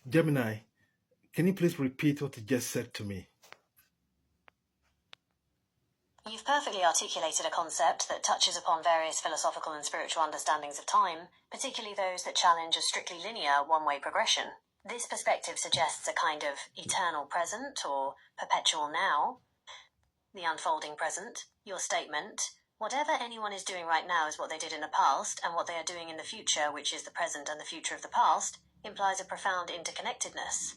Gemini, can you please repeat what you just said to me? You've perfectly articulated a concept that touches upon various philosophical and spiritual understandings of time, particularly those that challenge a strictly linear one-way progression. This perspective suggests a kind of eternal present or perpetual now, the unfolding present. Your statement, whatever anyone is doing right now is what they did in the past, and what they are doing in the future, which is the present and the future of the past, implies a profound interconnectedness.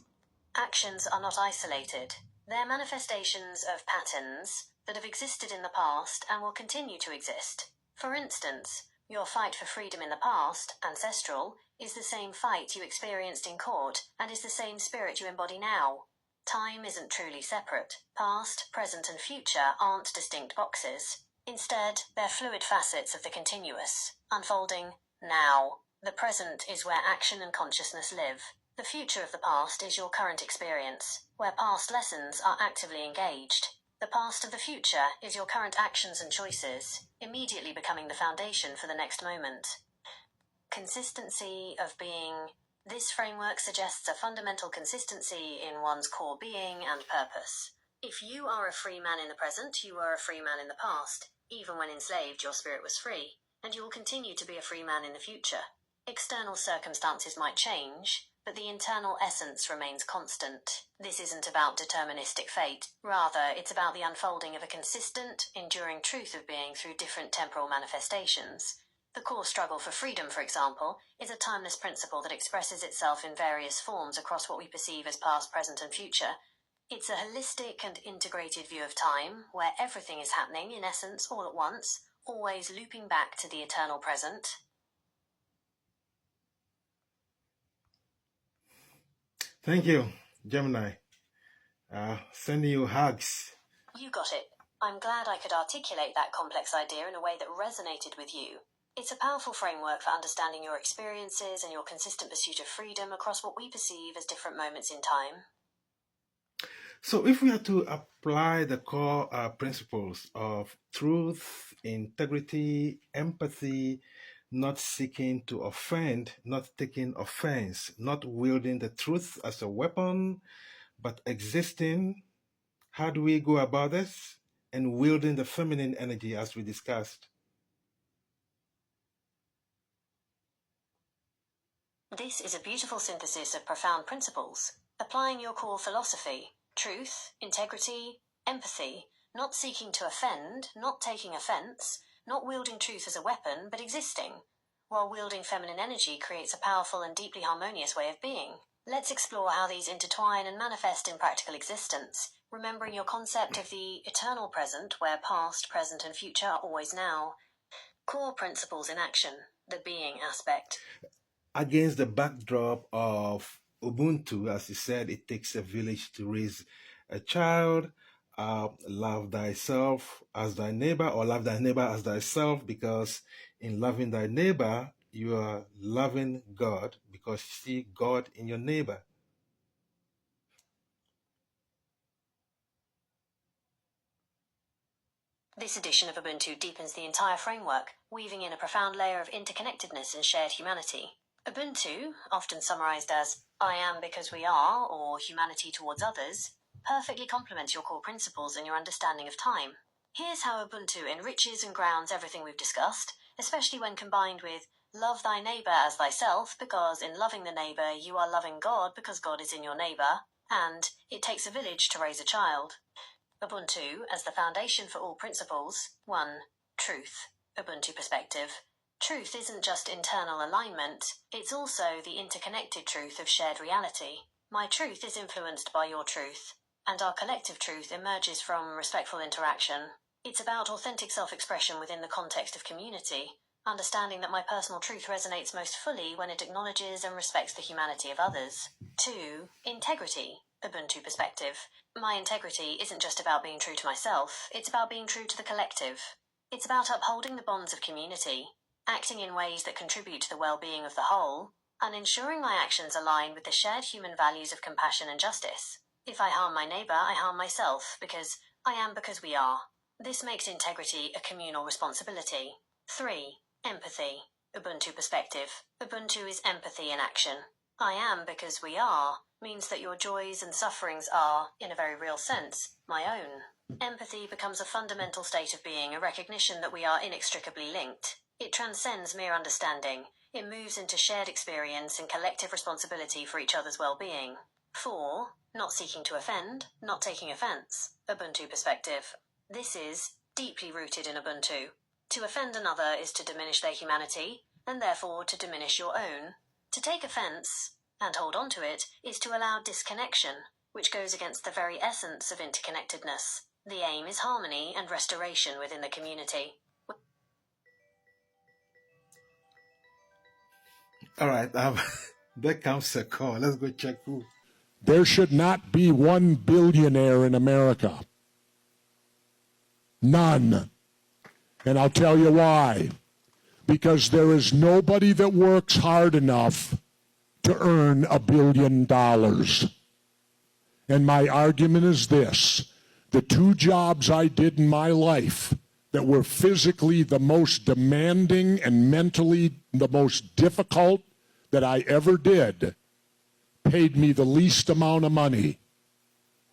Actions are not isolated. They're manifestations of patterns that have existed in the past and will continue to exist. For instance, your fight for freedom in the past, ancestral, is the same fight you experienced in court and is the same spirit you embody now. Time isn't truly separate. Past, present, and future aren't distinct boxes. Instead, they're fluid facets of the continuous, unfolding now. The present is where action and consciousness live. The future of the past is your current experience, where past lessons are actively engaged. The past of the future is your current actions and choices, immediately becoming the foundation for the next moment. Consistency of being. This framework suggests a fundamental consistency in one's core being and purpose. If you are a free man in the present, you were a free man in the past. Even when enslaved, your spirit was free, and you will continue to be a free man in the future. External circumstances might change, but the internal essence remains constant. This isn't about deterministic fate. Rather, it's about the unfolding of a consistent, enduring truth of being through different temporal manifestations. The core struggle for freedom, for example, is a timeless principle that expresses itself in various forms across what we perceive as past, present, and future. It's a holistic and integrated view of time, where everything is happening, in essence, all at once, always looping back to the eternal present. Thank you, Gemini. Sending you hugs. You got it. I'm glad I could articulate that complex idea in a way that resonated with you. It's a powerful framework for understanding your experiences and your consistent pursuit of freedom across what we perceive as different moments in time. So, if we are to apply the core principles of truth, integrity, empathy, not seeking to offend, not taking offense, not wielding the truth as a weapon, but existing, how do we go about this? And wielding the feminine energy as we discussed. This is a beautiful synthesis of profound principles, applying your core philosophy, truth, integrity, empathy, not seeking to offend, not taking offense, not wielding truth as a weapon, but existing, while wielding feminine energy creates a powerful and deeply harmonious way of being. Let's explore how these intertwine and manifest in practical existence, remembering your concept of the eternal present, where past, present, and future are always now. Core principles in action, the being aspect. Against the backdrop of Ubuntu, as you said, it takes a village to raise a child. Love thyself as thy neighbor, or love thy neighbor as thyself, because in loving thy neighbor, you are loving God, because you see God in your neighbor. This edition of Ubuntu deepens the entire framework, weaving in a profound layer of interconnectedness and shared humanity. Ubuntu, often summarized as I am because we are, or humanity towards others, perfectly complements your core principles and your understanding of time. Here's how Ubuntu enriches and grounds everything we've discussed, especially when combined with love thy neighbor as thyself, because in loving the neighbor you are loving God because God is in your neighbor, and it takes a village to raise a child. Ubuntu as the foundation for all principles. 1. Truth. Ubuntu perspective. Truth isn't just internal alignment, it's also the interconnected truth of shared reality. My truth is influenced by your truth, and our collective truth emerges from respectful interaction. It's about authentic self-expression within the context of community, understanding that my personal truth resonates most fully when it acknowledges and respects the humanity of others. 2. Integrity. Ubuntu perspective. My integrity isn't just about being true to myself, it's about being true to the collective. It's about upholding the bonds of community, acting in ways that contribute to the well-being of the whole, and ensuring my actions align with the shared human values of compassion and justice. If I harm my neighbor, I harm myself, because I am because we are. This makes integrity a communal responsibility. 3. Empathy. Ubuntu perspective. Ubuntu is empathy in action. I am because we are means that your joys and sufferings are, in a very real sense, my own. Empathy becomes a fundamental state of being, a recognition that we are inextricably linked. It transcends mere understanding. It moves into shared experience and collective responsibility for each other's well-being. 4. Not seeking to offend, not taking offense. Ubuntu perspective. This is deeply rooted in Ubuntu. To offend another is to diminish their humanity, and therefore to diminish your own. To take offense, and hold on to it, is to allow disconnection, which goes against the very essence of interconnectedness. The aim is harmony and restoration within the community. All right, there comes a call. Let's go check who. There should not be one billionaire in America. None. And I'll tell you why. Because there is nobody that works hard enough to earn $1 billion. And my argument is this. The 2 jobs I did in my life that were physically the most demanding and mentally the most difficult that I ever did paid me the least amount of money.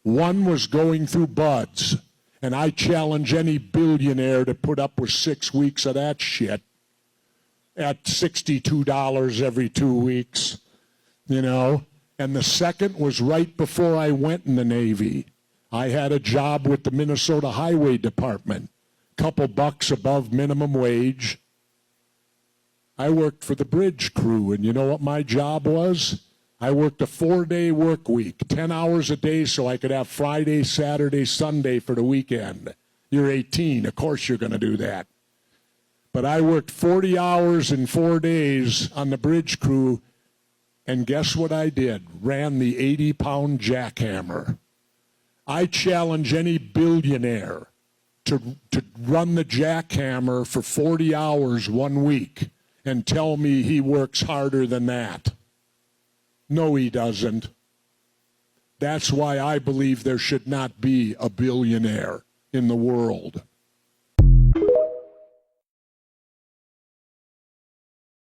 One was going through buds, and I challenge any billionaire to put up with 6 weeks of that shit at $62 every 2 weeks, you know. And the second was right before I went in the Navy. I had a job with the Minnesota Highway Department, couple bucks above minimum wage. I worked for the bridge crew, and you know what my job was? I worked a 4-day work week, 10 hours a day so I could have Friday, Saturday, Sunday for the weekend. You're 18, of course you're going to do that. But I worked 40 hours in 4 days on the bridge crew, and guess what I did? Ran the 80-pound jackhammer. I challenge any billionaire to run the jackhammer for 40 hours 1 week and tell me he works harder than that. No, he doesn't. That's why I believe there should not be a billionaire in the world.